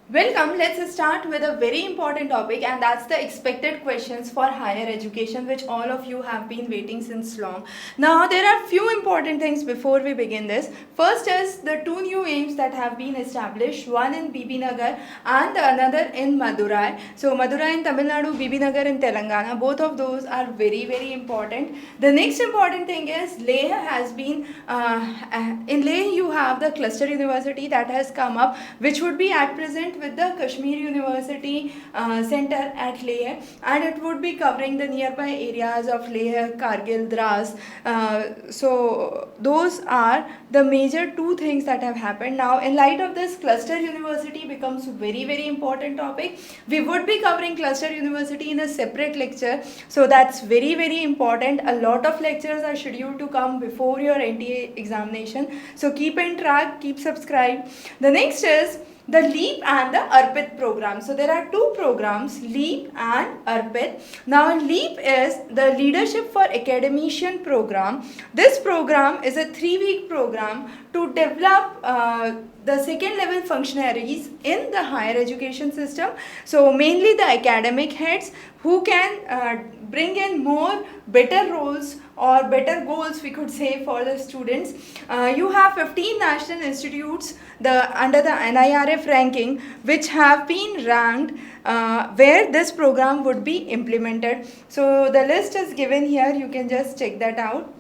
Welcome. Let's start with a very important topic, and that's the expected questions for higher education, which all of you have been waiting since long. Now, there are few important things before we begin this. First is the two new aims that have been established, one in BB Nagar and the another in Madurai. So, Madurai in Tamil Nadu, BB Nagar in Telangana, both of those are very important. The next important thing is Leh has been, in Leh you have the cluster university that has come up, which would be at present with the Kashmir University Center at Leh, and it would be covering the nearby areas of Leh, Kargil, Dras. So those are the major two things that have happened. Now, in light of this, cluster university becomes very important topic. We would be covering cluster university in a separate lecture, so that's very important. A lot of lectures are scheduled to come before your NTA examination, so keep in track, keep subscribed. The next is the LEAP and the ARPIT program. So there are two programs, LEAP and ARPIT. Now LEAP is the Leadership for Academician program. This program is a 3-week program to develop the second level functionaries in the higher education system. So mainly the academic heads who can bring in more better roles or better goals, we could say, for the students. You have 15 national institutes under the NIRF ranking, which have been ranked where this program would be implemented. So the list is given here, you can just check that out.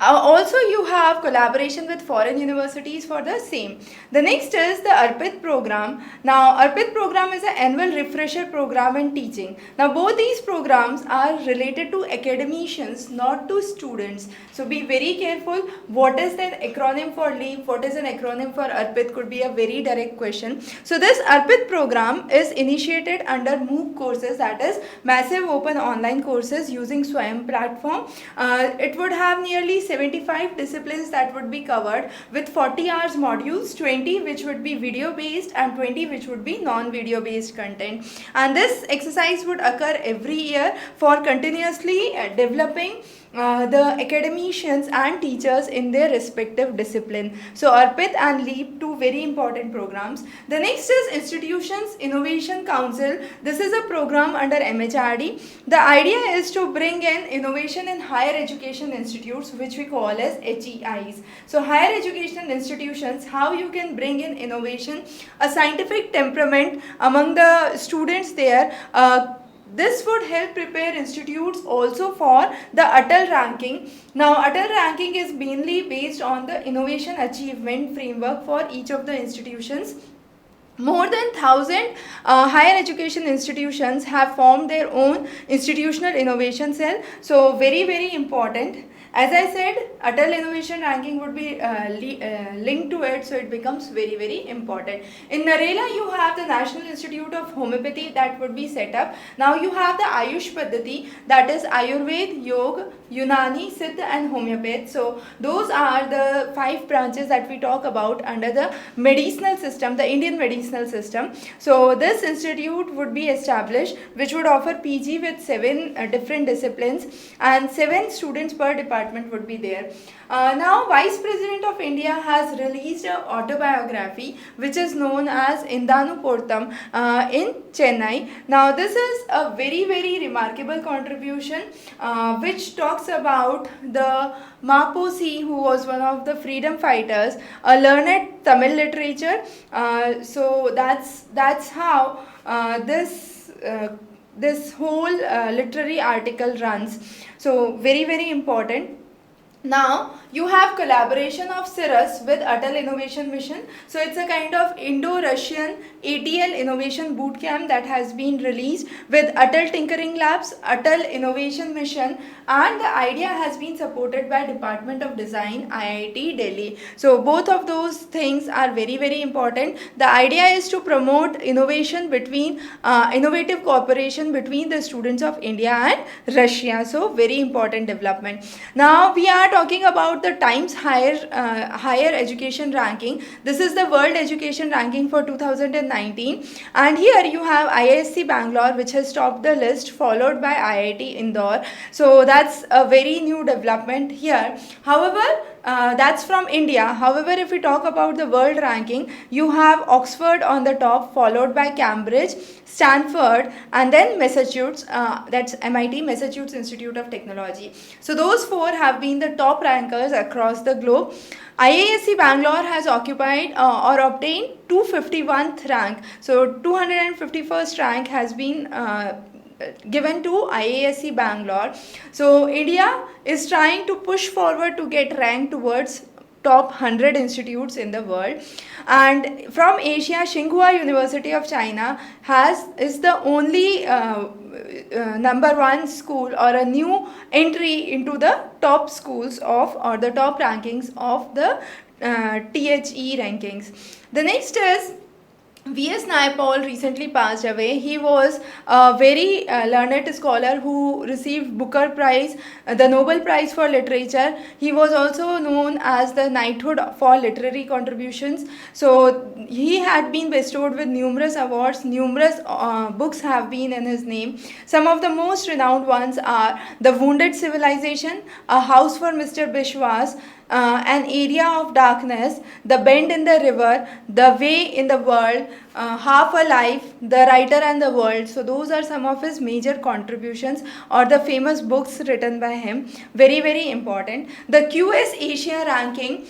Also, you have collaboration with foreign universities for the same. The next is the ARPIT program. Now, ARPIT program is an annual refresher program in teaching. Now, both these programs are related to academicians, not to students. So, be very careful. What is the acronym for LEAP? What is an acronym for ARPIT? Could be a very direct question. So, this ARPIT program is initiated under MOOC courses, that is Massive Open Online Courses using SWAYAM platform. It would have nearly 75 disciplines that would be covered with 40 hours modules, 20 which would be video based and 20 which would be non-video based content. And this exercise would occur every year for continuously developing the academicians and teachers in their respective discipline. So ARPIT and LEAP, two very important programs. The next is Institutions Innovation Council. This is a program under MHRD. The idea is to bring in innovation in higher education institutes, which we call as HEIs. So higher education institutions, how you can bring in innovation, a scientific temperament among the students there. This would help prepare institutes also for the ATAL ranking. Now, ATAL ranking is mainly based on the innovation achievement framework for each of the institutions. More than 1,000 higher education institutions have formed their own institutional innovation cell. So, very important. As I said, ATAL innovation ranking would be linked to it, so it becomes very important. In Narela, you have the National Institute of Homeopathy that would be set up. Now you have the Ayush Paddhati, that is Ayurveda, Yoga, Unani, Siddha and Homeopathy. So those are the 5 branches that we talk about under the medicinal system, the Indian medicinal system. So this institute would be established, which would offer PG with 7 different disciplines, and 7 students per department would be there. Now Vice President of India has released an autobiography which is known as Indanu Portam in Chennai. Now this is a very remarkable contribution which talks about the Maposi, who was one of the freedom fighters, a learned Tamil literature. So that's how this whole literary article runs. So very important. Now you have collaboration of CIRUS with Atal Innovation Mission. So it's a kind of Indo-Russian ATL Innovation Bootcamp that has been released with Atal Tinkering Labs, Atal Innovation Mission, and the idea has been supported by Department of Design, IIT Delhi. So both of those things are very important. The idea is to promote innovation between innovative cooperation between the students of India and Russia. So very important development. Now we are talking about the Times higher education ranking. This is the world education ranking for 2019, and here you have IISc Bangalore, which has topped the list, followed by IIT Indore. So that's a very new development here. However, that's from India. However, if we talk about the world ranking, you have Oxford on the top, followed by Cambridge, Stanford, and then Massachusetts, that's MIT, Massachusetts Institute of Technology. So those four have been the top rankers across the globe. IISc Bangalore has occupied or obtained 251st rank. So 251st rank has been given to IISc Bangalore. So India is trying to push forward to get ranked towards top 100 institutes in the world. And from Asia, Tsinghua University of China is the only number one school or a new entry into the top schools of, or the top rankings of the THE rankings. The next is V.S. Naipaul recently passed away. He was a very learned scholar who received Booker Prize, the Nobel Prize for Literature. He was also known as the Knighthood for Literary Contributions. So he had been bestowed with numerous awards. Numerous books have been in his name. Some of the most renowned ones are The Wounded Civilization, A House for Mr. Bishwas, An Area of Darkness, The Bend in the River, The Way in the World, Half a Life, The Writer and the World. So those are some of his major contributions or the famous books written by him. Very, very important. The QS Asia ranking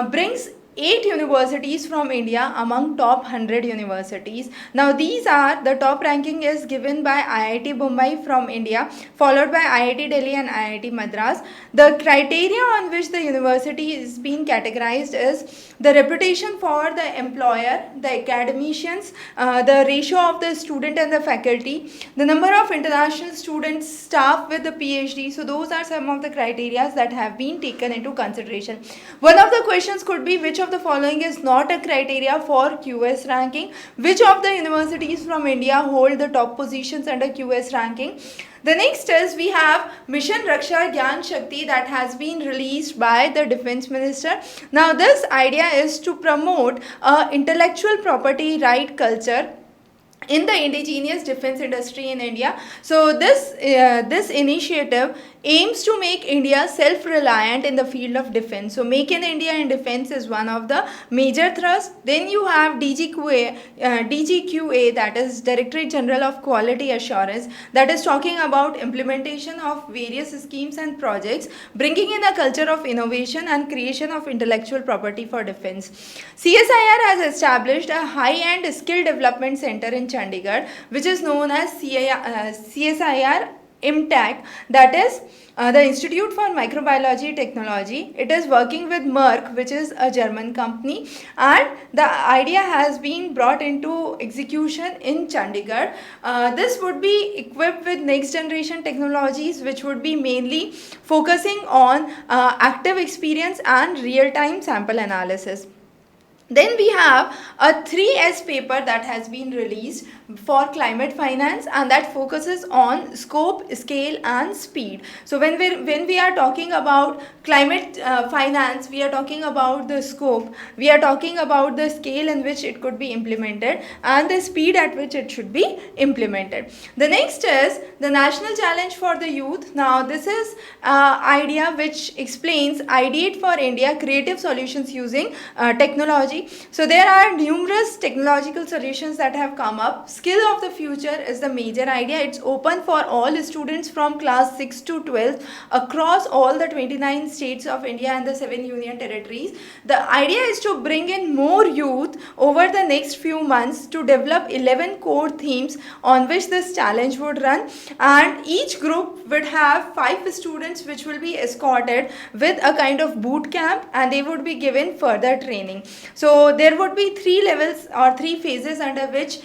brings 8 universities from India among top 100 universities. Now these are, the top ranking is given by IIT Bombay from India, followed by IIT Delhi and IIT Madras. The criteria on which the university is being categorized is the reputation for the employer, the academicians, the ratio of the student and the faculty, the number of international students, staff with the PhD. So those are some of the criteria that have been taken into consideration. One of the questions could be, which of the following is not a criteria for QS ranking? Which of the universities from India hold the top positions under QS ranking? The next is, we have Mission Raksha Gyan Shakti that has been released by the Defense Minister. Now this idea is to promote intellectual property right culture in the indigenous defense industry in India. So this initiative aims to make India self-reliant in the field of defense. So Make in India in defense is one of the major thrusts. Then you have DGQA, that is Directorate General of Quality Assurance, that is talking about implementation of various schemes and projects, bringing in a culture of innovation and creation of intellectual property for defense. CSIR has established a high-end skill development center in Chandigarh, which is known as CSIR IMTAC, that is the Institute for Microbiology Technology. It is working with Merck, which is a German company, and the idea has been brought into execution in Chandigarh. This would be equipped with next generation technologies, which would be mainly focusing on active experience and real-time sample analysis. Then we have a 3S paper that has been released for climate finance, and that focuses on scope, scale and speed. So when we are talking about climate finance, we are talking about the scope, we are talking about the scale in which it could be implemented and the speed at which it should be implemented. The next is the National Challenge for the Youth. Now this is idea which explains Ideate for India, creative solutions using technology. So there are numerous technological solutions that have come up. Skill of the future is the major idea. It's open for all students from class 6 to 12 across all the 29 states of India and the 7 union territories. The idea is to bring in more youth over the next few months to develop 11 core themes on which this challenge would run, and each group would have 5 students which will be escorted with a kind of boot camp, and they would be given further training. So there would be 3 levels or 3 phases under which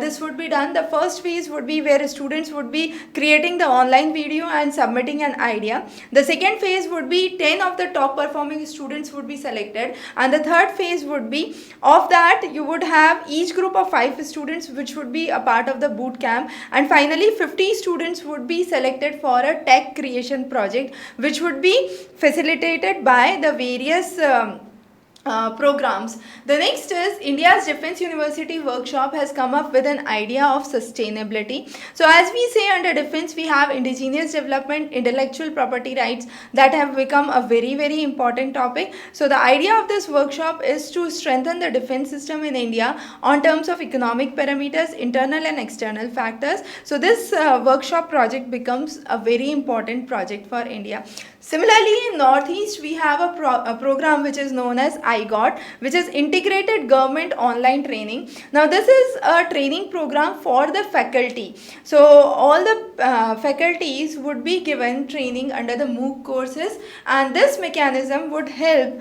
this would be done. The first phase would be where students would be creating the online video and submitting an idea. The second phase would be 10 of the top performing students would be selected, and the third phase would be, of that you would have each group of 5 students which would be a part of the boot camp, and finally 50 students would be selected for a tech creation project which would be facilitated by the various programs. The next is India's Defence University Workshop has come up with an idea of sustainability. So as we say under defence, we have indigenous development, intellectual property rights that have become a very important topic. So the idea of this workshop is to strengthen the defence system in India on terms of economic parameters, internal and external factors. So this workshop project becomes a very important project for India. Similarly, in Northeast, we have a program which is known as IGOT, which is Integrated Government Online Training. Now, this is a training program for the faculty. So, all the faculties would be given training under the MOOC courses, and this mechanism would help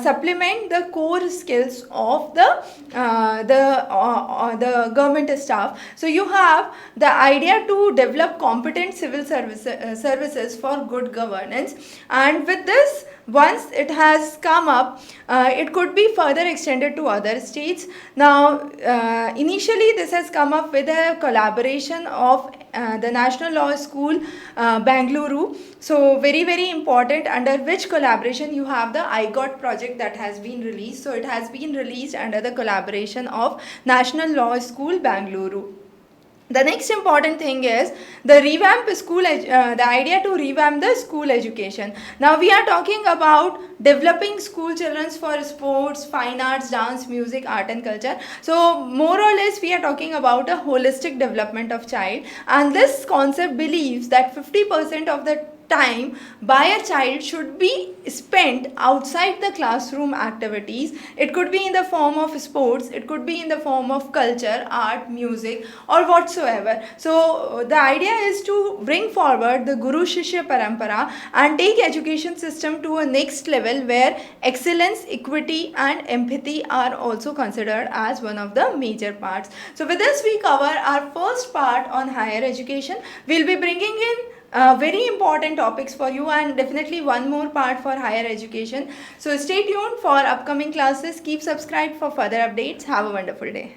supplement the core skills of the government staff. So, you have the idea to develop competent civil services for good governance. And with this, once it has come up, it could be further extended to other states. Now, initially this has come up with a collaboration of the National Law School, Bengaluru. So, very important, under which collaboration you have the IGOT project that has been released. So, it has been released under the collaboration of National Law School, Bengaluru. The next important thing is the Revamp School, the idea to revamp the school education. Now we are talking about developing school children for sports, fine arts, dance, music, art and culture. So more or less we are talking about a holistic development of child, and this concept believes that 50% of the time by a child should be spent outside the classroom activities. It could be in the form of sports, it could be in the form of culture, art, music or whatsoever. So the idea is to bring forward the Guru Shishya Parampara and take education system to a next level where excellence, equity and empathy are also considered as one of the major parts. So with this we cover our first part on higher education. We'll be bringing in very important topics for you and definitely one more part for higher education. So stay tuned for upcoming classes. Keep subscribed for further updates. Have a wonderful day.